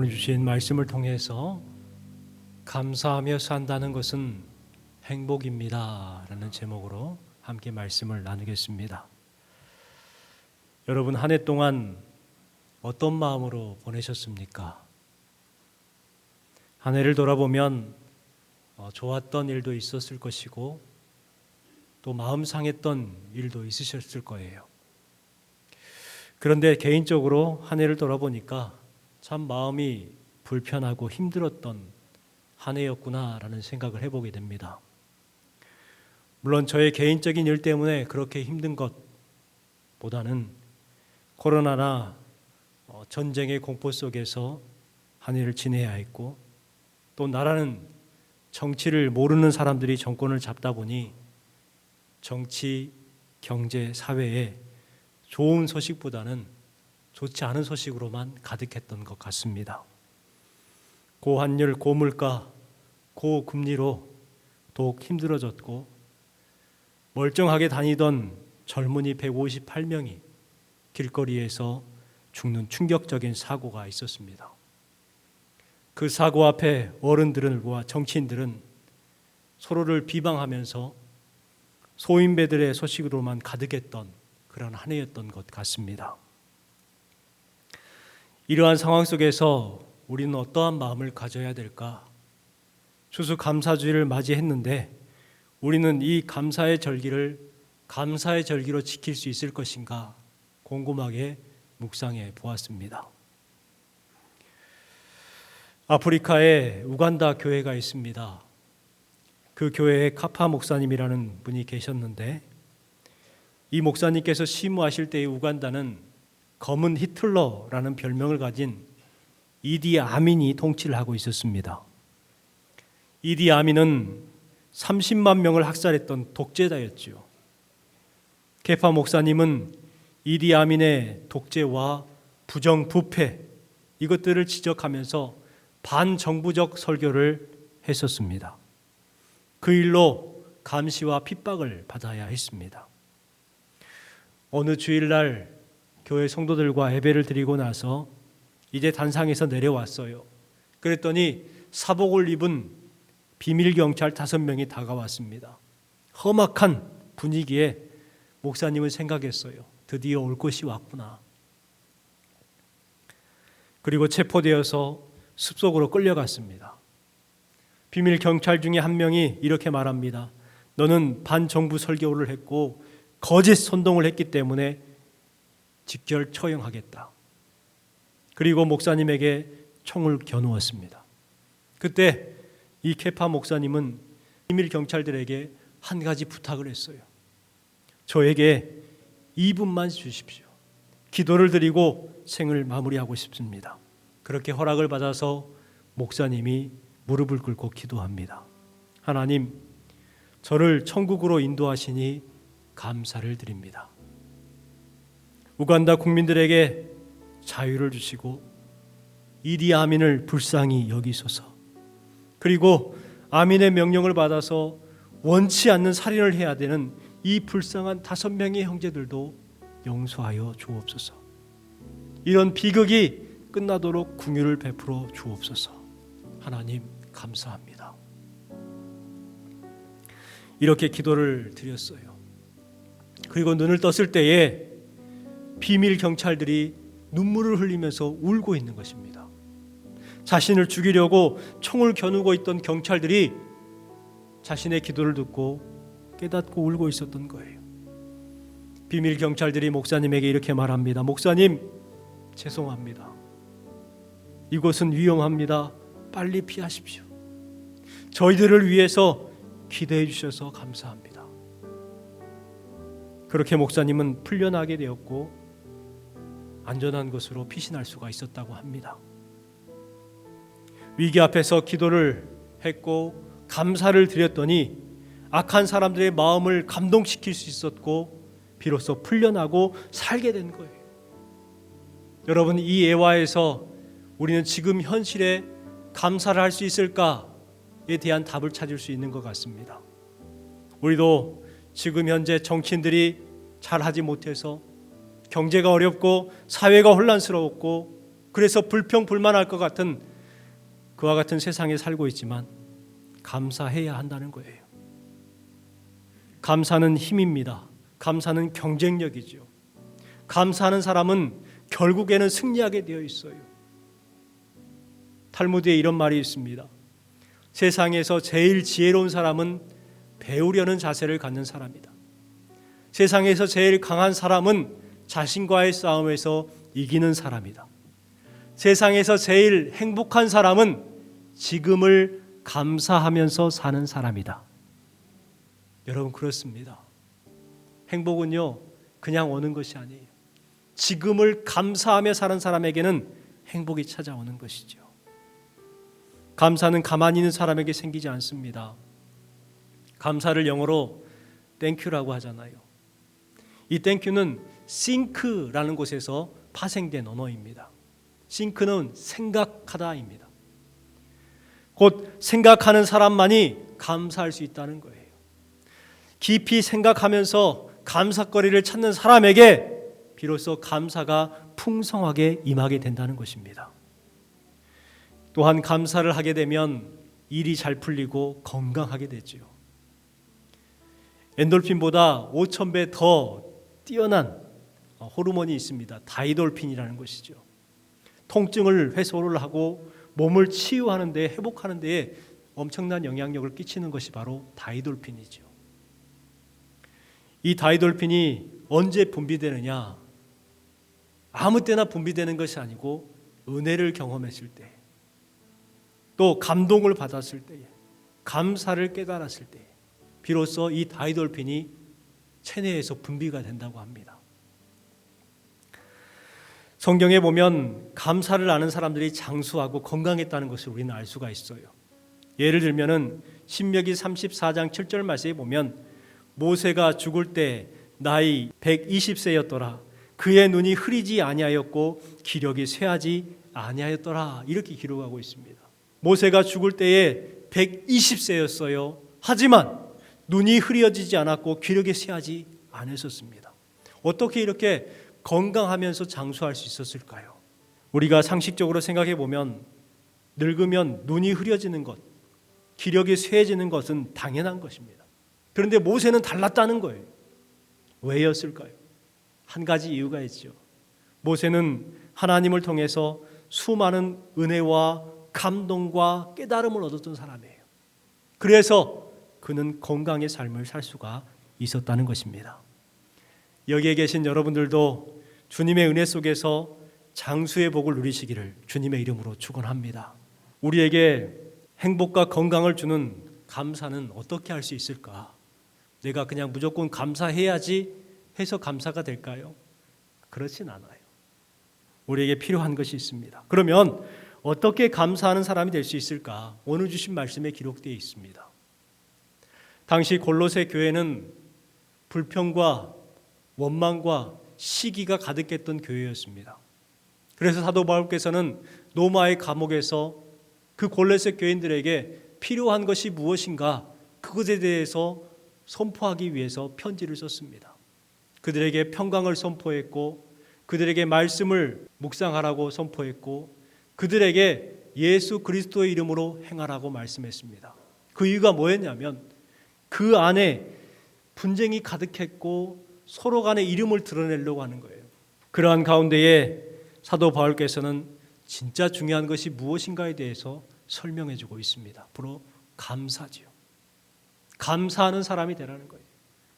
오늘 주신 말씀을 통해서 감사하며 산다는 것은 행복입니다 라는 제목으로 함께 말씀을 나누겠습니다. 여러분, 한 해 동안 어떤 마음으로 보내셨습니까? 한 해를 돌아보면 좋았던 일도 있었을 것이고 또 마음 상했던 일도 있으셨을 거예요. 그런데 개인적으로 한 해를 돌아보니까 참 마음이 불편하고 힘들었던 한 해였구나라는 생각을 해보게 됩니다. 물론 저의 개인적인 일 때문에 그렇게 힘든 것보다는 코로나나 전쟁의 공포 속에서 한 해를 지내야 했고, 또 나라는 정치를 모르는 사람들이 정권을 잡다 보니 정치, 경제, 사회에 좋은 소식보다는 좋지 않은 소식으로만 가득했던 것 같습니다. 고환율, 고물가, 고금리로 더욱 힘들어졌고, 멀쩡하게 다니던 젊은이 158명이 길거리에서 죽는 충격적인 사고가 있었습니다. 그 사고 앞에 어른들과 정치인들은 서로를 비방하면서 소인배들의 소식으로만 가득했던 그런 한 해였던 것 같습니다. 이러한 상황 속에서 우리는 어떠한 마음을 가져야 될까? 추수감사주일을 맞이했는데 우리는 이 감사의 절기를 감사의 절기로 지킬 수 있을 것인가 곰곰하게 묵상해 보았습니다. 아프리카에 우간다 교회가 있습니다. 그 교회에 카파 목사님이라는 분이 계셨는데, 이 목사님께서 심우하실 때의 우간다는 검은 히틀러라는 별명을 가진 이디 아민이 통치를 하고 있었습니다. 이디 아민은 30만 명을 학살했던 독재자였죠. 케파 목사님은 이디 아민의 독재와 부정부패 이것들을 지적하면서 반정부적 설교를 했었습니다. 그 일로 감시와 핍박을 받아야 했습니다. 어느 주일날 교회 성도들과 예배를 드리고 나서 이제 단상에서 내려왔어요. 그랬더니 사복을 입은 비밀경찰 5명이 다가왔습니다. 험악한 분위기에 목사님은 생각했어요. 드디어 올 것이 왔구나. 그리고 체포되어서 숲속으로 끌려갔습니다. 비밀경찰 중에 한 명이 이렇게 말합니다. 너는 반정부 설교를 했고 거짓 선동을 했기 때문에 직결 처형하겠다. 그리고 목사님에게 총을 겨누었습니다. 그때 이 케파 목사님은 비밀 경찰들에게 한 가지 부탁을 했어요. 저에게 2분만 주십시오. 기도를 드리고 생을 마무리하고 싶습니다. 그렇게 허락을 받아서 목사님이 무릎을 꿇고 기도합니다. 하나님, 저를 천국으로 인도하시니 감사를 드립니다. 우간다 국민들에게 자유를 주시고 이디 아민을 불쌍히 여기소서. 그리고 아민의 명령을 받아서 원치 않는 살인을 해야 되는 이 불쌍한 5명의 형제들도 용서하여 주옵소서. 이런 비극이 끝나도록 긍휼을 베풀어 주옵소서. 하나님 감사합니다. 이렇게 기도를 드렸어요. 그리고 눈을 떴을 때에 비밀 경찰들이 눈물을 흘리면서 울고 있는 것입니다. 자신을 죽이려고 총을 겨누고 있던 경찰들이 자신의 기도를 듣고 깨닫고 울고 있었던 거예요. 비밀 경찰들이 목사님에게 이렇게 말합니다. 목사님, 죄송합니다. 이곳은 위험합니다. 빨리 피하십시오. 저희들을 위해서 기도해 주셔서 감사합니다. 그렇게 목사님은 풀려나게 되었고 안전한 곳으로 피신할 수가 있었다고 합니다. 위기 앞에서 기도를 했고 감사를 드렸더니 악한 사람들의 마음을 감동시킬 수 있었고 비로소 풀려나고 살게 된 거예요. 여러분, 이 예화에서 우리는 지금 현실에 감사를 할 수 있을까에 대한 답을 찾을 수 있는 것 같습니다. 우리도 지금 현재 정치인들이 잘하지 못해서 경제가 어렵고 사회가 혼란스러웠고 그래서 불평불만할 것 같은 그와 같은 세상에 살고 있지만 감사해야 한다는 거예요. 감사는 힘입니다. 감사는 경쟁력이죠. 감사하는 사람은 결국에는 승리하게 되어 있어요. 탈무드에 이런 말이 있습니다. 세상에서 제일 지혜로운 사람은 배우려는 자세를 갖는 사람이다. 세상에서 제일 강한 사람은 자신과의 싸움에서 이기는 사람이다. 세상에서 제일 행복한 사람은 지금을 감사하면서 사는 사람이다. 여러분, 그렇습니다. 행복은요, 그냥 오는 것이 아니에요. 지금을 감사하며 사는 사람에게는 행복이 찾아오는 것이죠. 감사는 가만히 있는 사람에게 생기지 않습니다. 감사를 영어로 땡큐라고 하잖아요. 이 땡큐는 think라는 곳에서 파생된 언어입니다. think는 생각하다입니다. 곧 생각하는 사람만이 감사할 수 있다는 거예요. 깊이 생각하면서 감사거리를 찾는 사람에게 비로소 감사가 풍성하게 임하게 된다는 것입니다. 또한 감사를 하게 되면 일이 잘 풀리고 건강하게 되죠. 엔돌핀보다 5,000배 더 뛰어난 호르몬이 있습니다. 다이돌핀이라는 것이죠. 통증을 해소를 하고 몸을 치유하는 데, 회복하는 데에 엄청난 영향력을 끼치는 것이 바로 다이돌핀이죠. 이 다이돌핀이 언제 분비되느냐? 아무 때나 분비되는 것이 아니고 은혜를 경험했을 때, 또 감동을 받았을 때에, 감사를 깨달았을 때에 비로소 이 다이돌핀이 체내에서 분비가 된다고 합니다. 성경에 보면 감사를 아는 사람들이 장수하고 건강했다는 것을 우리는 알 수가 있어요. 예를 들면은 신명기 34장 7절 말씀에 보면 모세가 죽을 때 나이 120세였더라. 그의 눈이 흐리지 아니하였고 기력이 쇠하지 아니하였더라. 이렇게 기록하고 있습니다. 모세가 죽을 때에 120세였어요. 하지만 눈이 흐려지지 않았고 기력이 쇠하지 않았었습니다. 어떻게 이렇게 건강하면서 장수할 수 있었을까요? 우리가 상식적으로 생각해 보면 늙으면 눈이 흐려지는 것, 기력이 쇠해지는 것은 당연한 것입니다. 그런데 모세는 달랐다는 거예요. 왜였을까요? 한 가지 이유가 있죠. 모세는 하나님을 통해서 수많은 은혜와 감동과 깨달음을 얻었던 사람이에요. 그래서 그는 건강의 삶을 살 수가 있었다는 것입니다. 여기에 계신 여러분들도 주님의 은혜 속에서 장수의 복을 누리시기를 주님의 이름으로 축원합니다. 우리에게 행복과 건강을 주는 감사는 어떻게 할 수 있을까? 내가 그냥 무조건 감사해야지 해서 감사가 될까요? 그렇진 않아요. 우리에게 필요한 것이 있습니다. 그러면 어떻게 감사하는 사람이 될 수 있을까? 오늘 주신 말씀에 기록되어 있습니다. 당시 골로새 교회는 불평과 원망과 시기가 가득했던 교회였습니다. 그래서 사도 바울께서는 로마의 감옥에서 그 골로새 교인들에게 필요한 것이 무엇인가 그것에 대해서 선포하기 위해서 편지를 썼습니다. 그들에게 평강을 선포했고 그들에게 말씀을 묵상하라고 선포했고 그들에게 예수 그리스도의 이름으로 행하라고 말씀했습니다. 그 이유가 뭐였냐면 그 안에 분쟁이 가득했고 서로 간의 이름을 드러내려고 하는 거예요. 그러한 가운데에 사도 바울께서는 진짜 중요한 것이 무엇인가에 대해서 설명해 주고 있습니다. 바로 감사지요. 감사하는 사람이 되라는 거예요.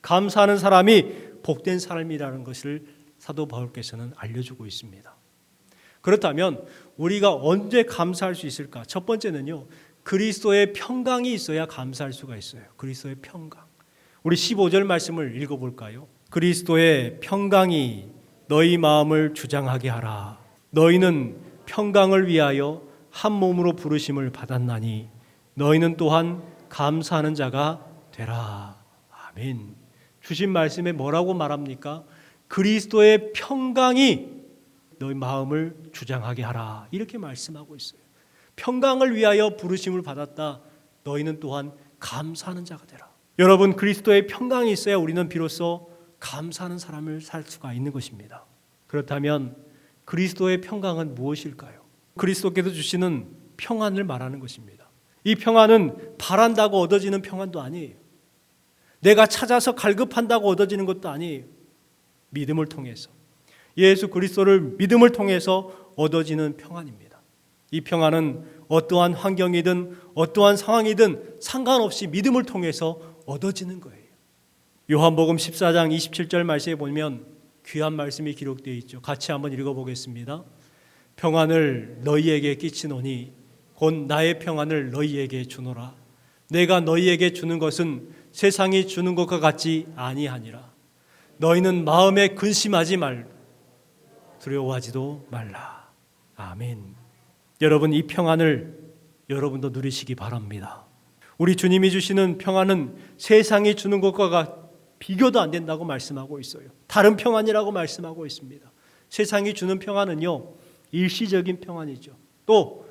감사하는 사람이 복된 사람이라는 것을 사도 바울께서는 알려주고 있습니다. 그렇다면 우리가 언제 감사할 수 있을까? 첫 번째는요, 그리스도의 평강이 있어야 감사할 수가 있어요. 그리스도의 평강. 우리 15절 말씀을 읽어볼까요? 그리스도의 평강이 너희 마음을 주장하게 하라. 너희는 평강을 위하여 한 몸으로 부르심을 받았나니 너희는 또한 감사하는 자가 되라. 아멘. 주신 말씀에 뭐라고 말합니까? 그리스도의 평강이 너희 마음을 주장하게 하라. 이렇게 말씀하고 있어요. 평강을 위하여 부르심을 받았다. 너희는 또한 감사하는 자가 되라. 여러분, 그리스도의 평강이 있어야 우리는 비로소 감사하는 사람을 살 수가 있는 것입니다. 그렇다면 그리스도의 평강은 무엇일까요? 그리스도께서 주시는 평안을 말하는 것입니다. 이 평안은 바란다고 얻어지는 평안도 아니에요. 내가 찾아서 갈급한다고 얻어지는 것도 아니에요. 믿음을 통해서, 예수 그리스도를 믿음을 통해서 얻어지는 평안입니다. 이 평안은 어떠한 환경이든 어떠한 상황이든 상관없이 믿음을 통해서 얻어지는 거예요. 요한복음 14장 27절 말씀에 보면 귀한 말씀이 기록되어 있죠. 같이 한번 읽어보겠습니다. 평안을 너희에게 끼치노니 곧 나의 평안을 너희에게 주노라. 내가 너희에게 주는 것은 세상이 주는 것과 같지 아니하니라. 너희는 마음에 근심하지 말고 두려워하지도 말라. 아멘. 여러분, 이 평안을 여러분도 누리시기 바랍니다. 우리 주님이 주시는 평안은 세상이 주는 것과 비교도 안 된다고 말씀하고 있어요. 다른 평안이라고 말씀하고 있습니다. 세상이 주는 평안은요, 일시적인 평안이죠. 또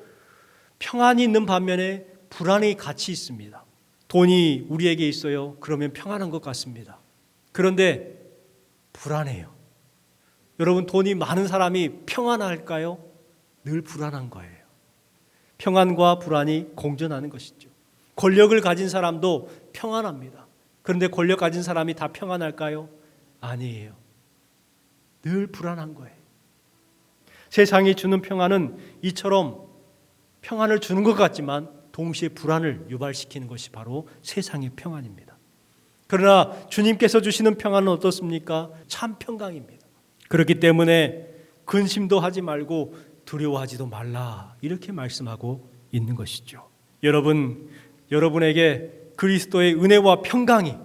평안이 있는 반면에 불안이 같이 있습니다. 돈이 우리에게 있어요. 그러면 평안한 것 같습니다. 그런데 불안해요. 여러분, 돈이 많은 사람이 평안할까요? 늘 불안한 거예요. 평안과 불안이 공존하는 것이죠. 권력을 가진 사람도 평안합니다. 그런데 권력 가진 사람이 다 평안할까요? 아니에요. 늘 불안한 거예요. 세상이 주는 평안은 이처럼 평안을 주는 것 같지만 동시에 불안을 유발시키는 것이 바로 세상의 평안입니다. 그러나 주님께서 주시는 평안은 어떻습니까? 참 평강입니다. 그렇기 때문에 근심도 하지 말고 두려워하지도 말라, 이렇게 말씀하고 있는 것이죠. 여러분에게 그리스도의 은혜와 평강이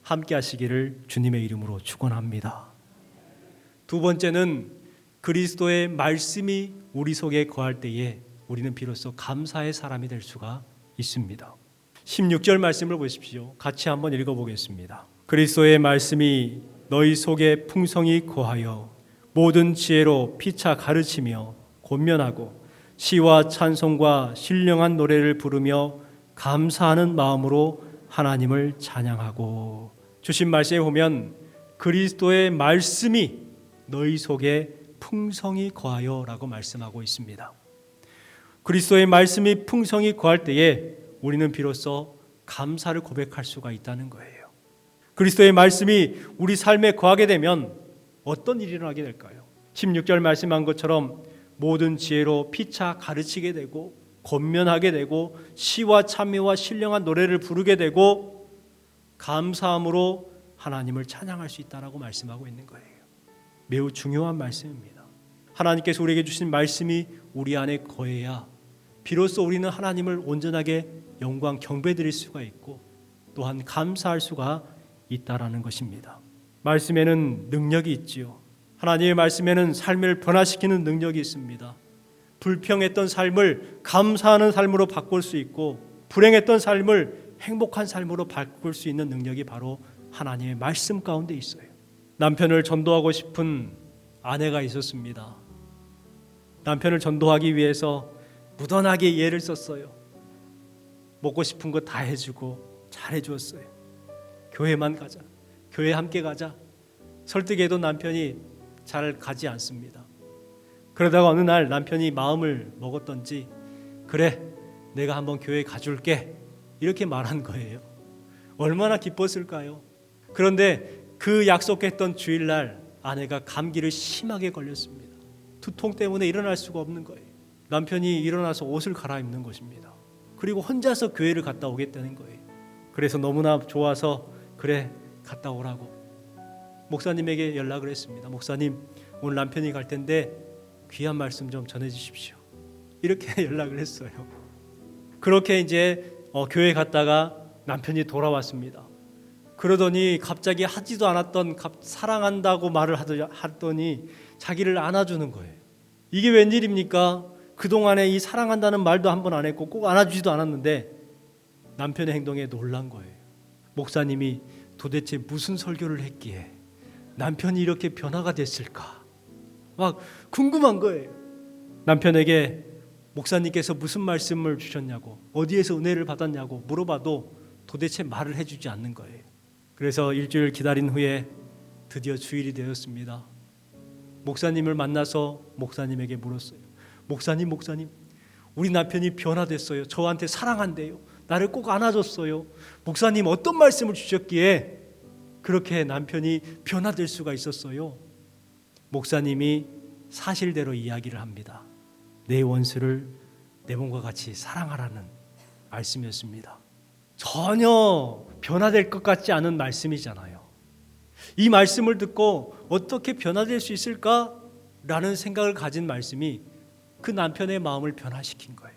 함께 하시기를 주님의 이름으로 축원합니다. 두 번째는 그리스도의 말씀이 우리 속에 거할 때에 우리는 비로소 감사의 사람이 될 수가 있습니다. 16절 말씀을 보십시오. 같이 한번 읽어보겠습니다. 그리스도의 말씀이 너희 속에 풍성히 거하여 모든 지혜로 피차 가르치며 권면하고 시와 찬송과 신령한 노래를 부르며 감사하는 마음으로 하나님을 찬양하고. 주신 말씀에 보면 그리스도의 말씀이 너희 속에 풍성히 거하여 라고 말씀하고 있습니다. 그리스도의 말씀이 풍성히 거할 때에 우리는 비로소 감사를 고백할 수가 있다는 거예요. 그리스도의 말씀이 우리 삶에 거하게 되면 어떤 일이 일어나게 될까요? 16절 말씀한 것처럼 모든 지혜로 피차 가르치게 되고 권면하게 되고 시와 찬미와 신령한 노래를 부르게 되고 감사함으로 하나님을 찬양할 수 있다라고 말씀하고 있는 거예요. 매우 중요한 말씀입니다. 하나님께서 우리에게 주신 말씀이 우리 안에 거해야 비로소 우리는 하나님을 온전하게 영광 경배드릴 수가 있고 또한 감사할 수가 있다라는 것입니다. 말씀에는 능력이 있지요. 하나님의 말씀에는 삶을 변화시키는 능력이 있습니다. 불평했던 삶을 감사하는 삶으로 바꿀 수 있고 불행했던 삶을 행복한 삶으로 바꿀 수 있는 능력이 바로 하나님의 말씀 가운데 있어요. 남편을 전도하고 싶은 아내가 있었습니다. 남편을 전도하기 위해서 무던하게 예를 썼어요. 먹고 싶은 거 다 해주고 잘해주었어요. 교회만 가자, 교회 함께 가자. 설득해도 남편이 잘 가지 않습니다. 그러다가 어느 날 남편이 마음을 먹었던지 그래, 내가 한번 교회 가줄게, 이렇게 말한 거예요. 얼마나 기뻤을까요? 그런데 그 약속했던 주일날 아내가 감기를 심하게 걸렸습니다. 두통 때문에 일어날 수가 없는 거예요. 남편이 일어나서 옷을 갈아입는 것입니다. 그리고 혼자서 교회를 갔다 오겠다는 거예요. 그래서 너무나 좋아서 그래, 갔다 오라고 목사님에게 연락을 했습니다. 목사님, 오늘 남편이 갈 텐데 귀한 말씀 좀 전해 주십시오. 이렇게 연락을 했어요. 그렇게 이제 교회 갔다가 남편이 돌아왔습니다. 그러더니 갑자기 하지도 않았던 사랑한다고 말을 하더니 자기를 안아주는 거예요. 이게 웬일입니까? 그동안에 이 사랑한다는 말도 한 번 안 했고 꼭 안아주지도 않았는데 남편의 행동에 놀란 거예요. 목사님이 도대체 무슨 설교를 했기에 남편이 이렇게 변화가 됐을까? 막 궁금한 거예요. 남편에게 목사님께서 무슨 말씀을 주셨냐고, 어디에서 은혜를 받았냐고 물어봐도 도대체 말을 해주지 않는 거예요. 그래서 일주일 기다린 후에 드디어 주일이 되었습니다. 목사님을 만나서 목사님에게 물었어요. 목사님, 우리 남편이 변화됐어요. 저한테 사랑한대요. 나를 꼭 안아줬어요. 목사님 어떤 말씀을 주셨기에 그렇게 남편이 변화될 수가 있었어요? 목사님이 사실대로 이야기를 합니다. 내 원수를 내 몸과 같이 사랑하라는 말씀이었습니다. 전혀 변화될 것 같지 않은 말씀이잖아요. 이 말씀을 듣고 어떻게 변화될 수 있을까라는 생각을 가진 말씀이 그 남편의 마음을 변화시킨 거예요.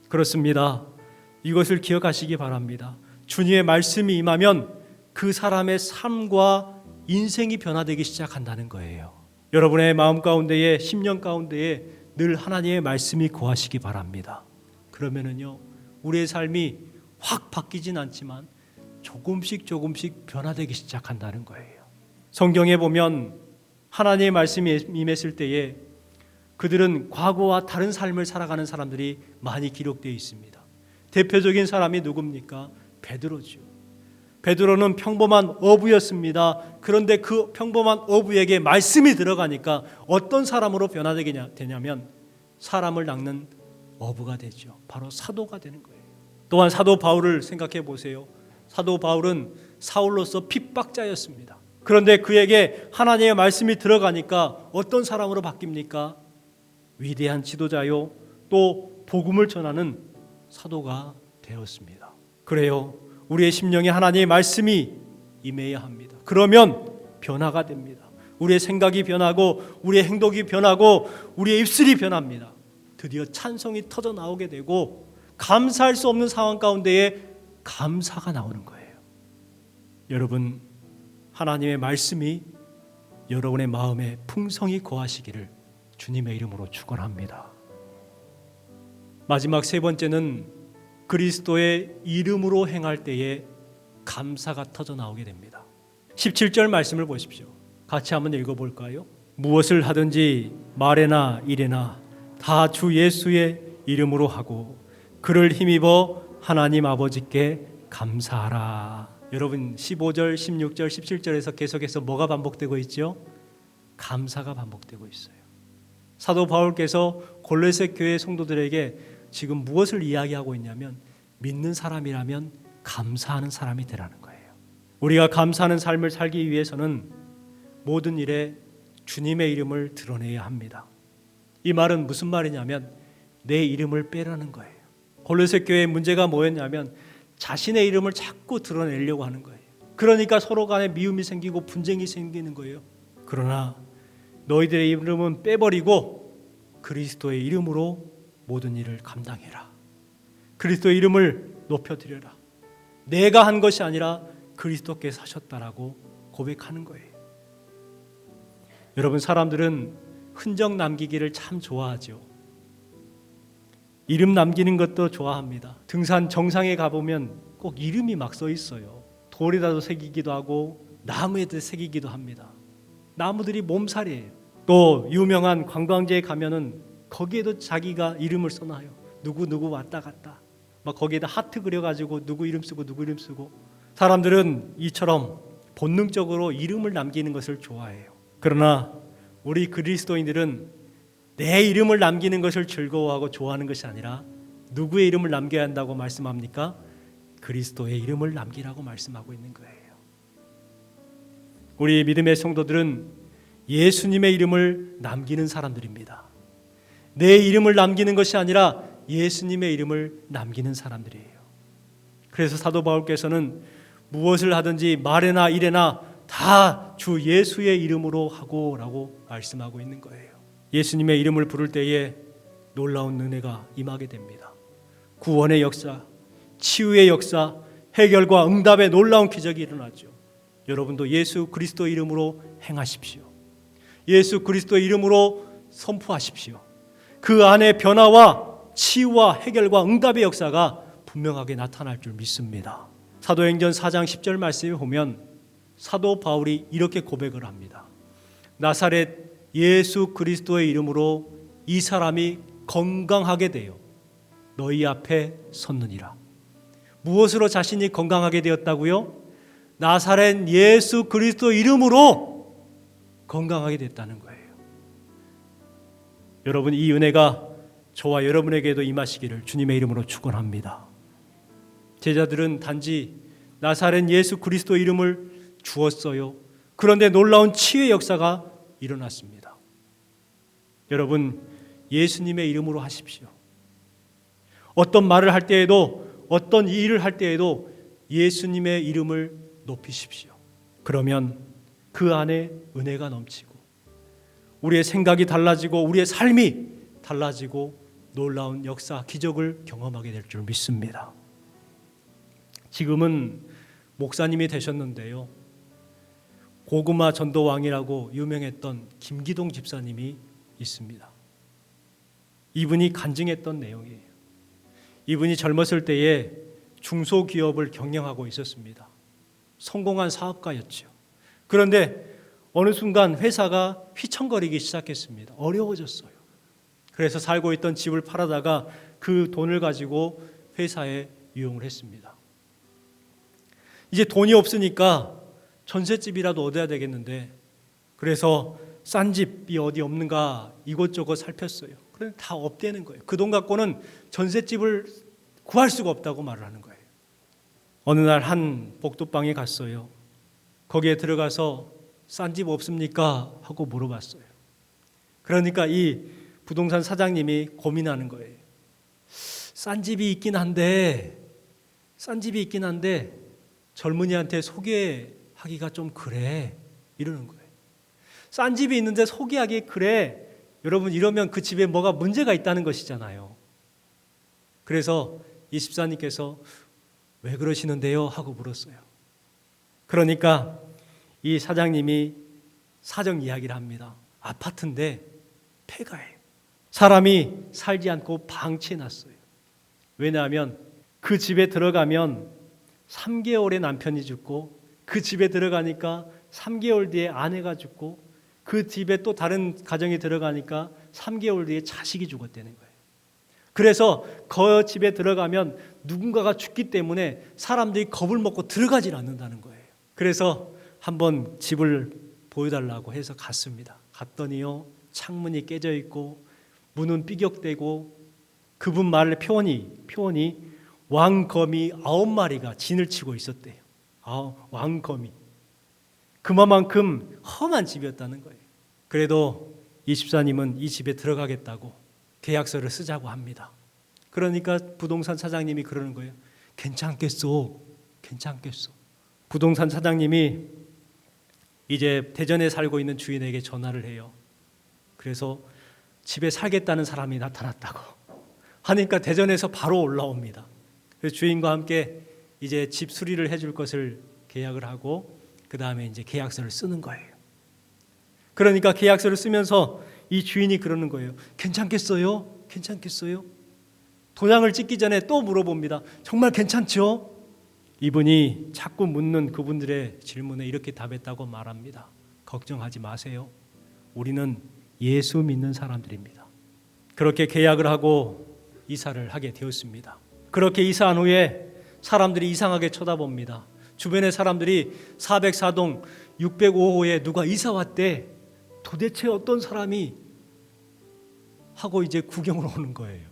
그렇습니다. 이것을 기억하시기 바랍니다. 주님의 말씀이 임하면 그 사람의 삶과 인생이 변화되기 시작한다는 거예요. 여러분의 마음 가운데에, 심령 가운데에 늘 하나님의 말씀이 거하시기 바랍니다. 그러면은요, 우리의 삶이 확 바뀌진 않지만 조금씩 변화되기 시작한다는 거예요. 성경에 보면 하나님의 말씀이 임했을 때에 그들은 과거와 다른 삶을 살아가는 사람들이 많이 기록되어 있습니다. 대표적인 사람이 누굽니까? 베드로죠. 베드로는 평범한 어부였습니다. 그런데 그 평범한 어부에게 말씀이 들어가니까 어떤 사람으로 변화되게 되냐면 사람을 낚는 어부가 되죠. 바로 사도가 되는 거예요. 또한 사도 바울을 생각해 보세요. 사도 바울은 사울로서 핍박자였습니다. 그런데 그에게 하나님의 말씀이 들어가니까 어떤 사람으로 바뀝니까? 위대한 지도자요, 또 복음을 전하는 사도가 되었습니다. 그래요. 우리의 심령에 하나님의 말씀이 임해야 합니다. 그러면 변화가 됩니다. 우리의 생각이 변하고 우리의 행동이 변하고 우리의 입술이 변합니다. 드디어 찬송이 터져 나오게 되고 감사할 수 없는 상황 가운데에 감사가 나오는 거예요. 여러분, 하나님의 말씀이 여러분의 마음에 풍성히 거하시기를 주님의 이름으로 축원합니다. 마지막 세 번째는 그리스도의 이름으로 행할 때에 감사가 터져 나오게 됩니다. 17절 말씀을 보십시오. 같이 한번 읽어볼까요? 무엇을 하든지 말에나 일에나 다 주 예수의 이름으로 하고 그를 힘입어 하나님 아버지께 감사하라. 여러분, 15절, 16절, 17절에서 계속해서 뭐가 반복되고 있죠? 감사가 반복되고 있어요. 사도 바울께서 골로새 교회 성도들에게 지금 무엇을 이야기하고 있냐면 믿는 사람이라면 감사하는 사람이 되라는 거예요. 우리가 감사하는 삶을 살기 위해서는 모든 일에 주님의 이름을 드러내야 합니다. 이 말은 무슨 말이냐면 내 이름을 빼라는 거예요. 골로새 교회의 문제가 뭐였냐면 자신의 이름을 자꾸 드러내려고 하는 거예요. 그러니까 서로 간에 미움이 생기고 분쟁이 생기는 거예요. 그러나 너희들의 이름은 빼버리고 그리스도의 이름으로 모든 일을 감당해라. 그리스도의 이름을 높여드려라. 내가 한 것이 아니라 그리스도께서 하셨다라고 고백하는 거예요. 여러분, 사람들은 흔적 남기기를 참 좋아하죠. 이름 남기는 것도 좋아합니다. 등산 정상에 가보면 꼭 이름이 막 써 있어요. 돌에다도 새기기도 하고 나무에도 새기기도 합니다. 나무들이 몸살이에요. 또 유명한 관광지에 가면은 거기에도 자기가 이름을 써놔요. 누구 왔다 갔다. 막 거기에다 하트 그려가지고 누구 이름 쓰고 누구 이름 쓰고. 사람들은 이처럼 본능적으로 이름을 남기는 것을 좋아해요. 그러나 우리 그리스도인들은 내 이름을 남기는 것을 즐거워하고 좋아하는 것이 아니라 누구의 이름을 남겨야 한다고 말씀합니까? 그리스도의 이름을 남기라고 말씀하고 있는 거예요. 우리 믿음의 성도들은 예수님의 이름을 남기는 사람들입니다. 내 이름을 남기는 것이 아니라 예수님의 이름을 남기는 사람들이에요. 그래서 사도 바울께서는 무엇을 하든지 말에나 일에나 다 주 예수의 이름으로 하고라고 말씀하고 있는 거예요. 예수님의 이름을 부를 때에 놀라운 은혜가 임하게 됩니다. 구원의 역사, 치유의 역사, 해결과 응답의 놀라운 기적이 일어나죠. 여러분도 예수 그리스도 이름으로 행하십시오. 예수 그리스도 이름으로 선포하십시오. 그 안에 변화와 치유와 해결과 응답의 역사가 분명하게 나타날 줄 믿습니다. 사도행전 4장 10절 말씀에 보면 사도 바울이 이렇게 고백을 합니다. 나사렛 예수 그리스도의 이름으로 이 사람이 건강하게 되어 너희 앞에 섰느니라. 무엇으로 자신이 건강하게 되었다고요? 나사렛 예수 그리스도 이름으로 건강하게 됐다는 거예요. 여러분, 이 은혜가 저와 여러분에게도 임하시기를 주님의 이름으로 축원합니다. 제자들은 단지 나사렛 예수 그리스도 이름을 주었어요. 그런데 놀라운 치유의 역사가 일어났습니다. 여러분, 예수님의 이름으로 하십시오. 어떤 말을 할 때에도, 어떤 일을 할 때에도 예수님의 이름을 높이십시오. 그러면 그 안에 은혜가 넘치고 우리의 생각이 달라지고 우리의 삶이 달라지고 놀라운 역사, 기적을 경험하게 될 줄 믿습니다. 지금은 목사님이 되셨는데요, 고구마 전도왕이라고 유명했던 김기동 집사님이 있습니다. 이분이 간증했던 내용이에요. 이분이 젊었을 때에 중소기업을 경영하고 있었습니다. 성공한 사업가였죠. 그런데 어느 순간 회사가 휘청거리기 시작했습니다. 어려워졌어요. 그래서 살고 있던 집을 팔아다가 그 돈을 가지고 회사에 유용을 했습니다. 이제 돈이 없으니까 전셋집이라도 얻어야 되겠는데, 그래서 싼 집이 어디 없는가 이곳저곳 살폈어요. 그런데 다 없대는 거예요. 그 돈 갖고는 전셋집을 구할 수가 없다고 말을 하는 거예요. 어느 날 한 복도방에 갔어요. 거기에 들어가서 싼 집 없습니까? 하고 물어봤어요. 그러니까 이 부동산 사장님이 고민하는 거예요. 싼 집이 있긴 한데 젊은이한테 소개하기가 좀 그래, 이러는 거예요. 싼 집이 있는데 소개하기 그래. 여러분, 이러면 그 집에 뭐가 문제가 있다는 것이잖아요. 그래서 이 집사님께서 왜 그러시는데요? 하고 물었어요. 그러니까 이 사장님이 사정 이야기를 합니다. 아파트인데 폐가예요. 사람이 살지 않고 방치해놨어요. 왜냐하면 그 집에 들어가면 3개월에 남편이 죽고, 그 집에 들어가니까 3개월 뒤에 아내가 죽고, 그 집에 또 다른 가정이 들어가니까 3개월 뒤에 자식이 죽었다는 거예요. 그래서 그 집에 들어가면 누군가가 죽기 때문에 사람들이 겁을 먹고 들어가질 않는다는 거예요. 그래서 한번 집을 보여달라고 해서 갔습니다. 갔더니요, 창문이 깨져 있고 문은 삐격대고, 그분 말의 표현이 왕거미 9마리가 진을 치고 있었대요. 왕거미. 그만큼 험한 집이었다는 거예요. 그래도 이 집사님은 이 집에 들어가겠다고 계약서를 쓰자고 합니다. 그러니까 부동산 사장님이 그러는 거예요. 괜찮겠소. 부동산 사장님이 이제 대전에 살고 있는 주인에게 전화를 해요. 그래서 집에 살겠다는 사람이 나타났다고 하니까 대전에서 바로 올라옵니다. 그래서 주인과 함께 이제 집 수리를 해줄 것을 계약을 하고, 그 다음에 이제 계약서를 쓰는 거예요. 그러니까 계약서를 쓰면서 이 주인이 그러는 거예요. 괜찮겠어요? 도장을 찍기 전에 또 물어봅니다. 정말 괜찮죠? 이분이 자꾸 묻는 그분들의 질문에 이렇게 답했다고 말합니다. 걱정하지 마세요. 우리는 예수 믿는 사람들입니다. 그렇게 계약을 하고 이사를 하게 되었습니다. 그렇게 이사한 후에 사람들이 이상하게 쳐다봅니다. 주변의 사람들이 404동 605호에 누가 이사 왔대. 도대체 어떤 사람이 하고 이제 구경을 오는 거예요.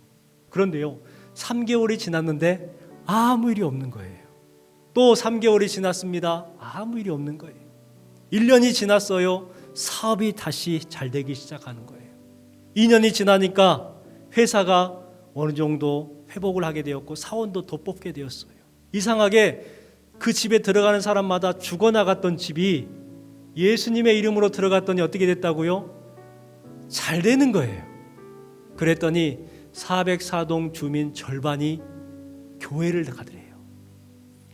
그런데요, 3개월이 지났는데 아무 일이 없는 거예요. 또 3개월이 지났습니다. 아무 일이 없는 거예요. 1년이 지났어요. 사업이 다시 잘 되기 시작하는 거예요. 2년이 지나니까 회사가 어느 정도 회복을 하게 되었고 사원도 더 뽑게 되었어요. 이상하게 그 집에 들어가는 사람마다 죽어나갔던 집이 예수님의 이름으로 들어갔더니 어떻게 됐다고요? 잘 되는 거예요. 그랬더니 404동 주민 절반이 교회를 가더래요.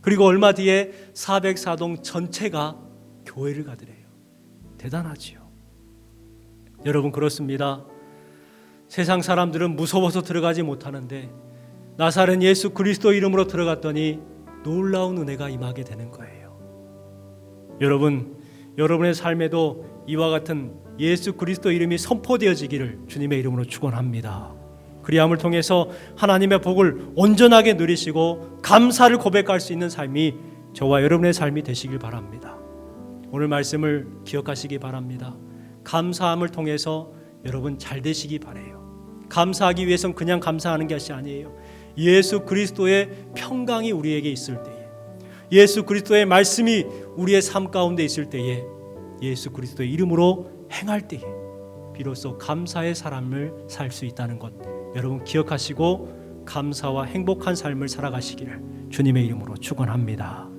그리고 얼마 뒤에 404동 전체가 교회를 가더래요. 대단하지요. 여러분, 그렇습니다. 세상 사람들은 무서워서 들어가지 못하는데 나사렛 예수 그리스도 이름으로 들어갔더니 놀라운 은혜가 임하게 되는 거예요. 여러분, 여러분의 삶에도 이와 같은 예수 그리스도 이름이 선포되어지기를 주님의 이름으로 축원합니다. 그리함을 통해서 하나님의 복을 온전하게 누리시고 감사를 고백할 수 있는 삶이 저와 여러분의 삶이 되시길 바랍니다. 오늘 말씀을 기억하시기 바랍니다. 감사함을 통해서 여러분 잘 되시기 바라요. 감사하기 위해선 그냥 감사하는 것이 아니에요. 예수 그리스도의 평강이 우리에게 있을 때에, 예수 그리스도의 말씀이 우리의 삶 가운데 있을 때에, 예수 그리스도의 이름으로 행할 때에 비로소 감사의 삶을 살 수 있다는 것 여러분 기억하시고 감사와 행복한 삶을 살아가시기를 주님의 이름으로 축원합니다.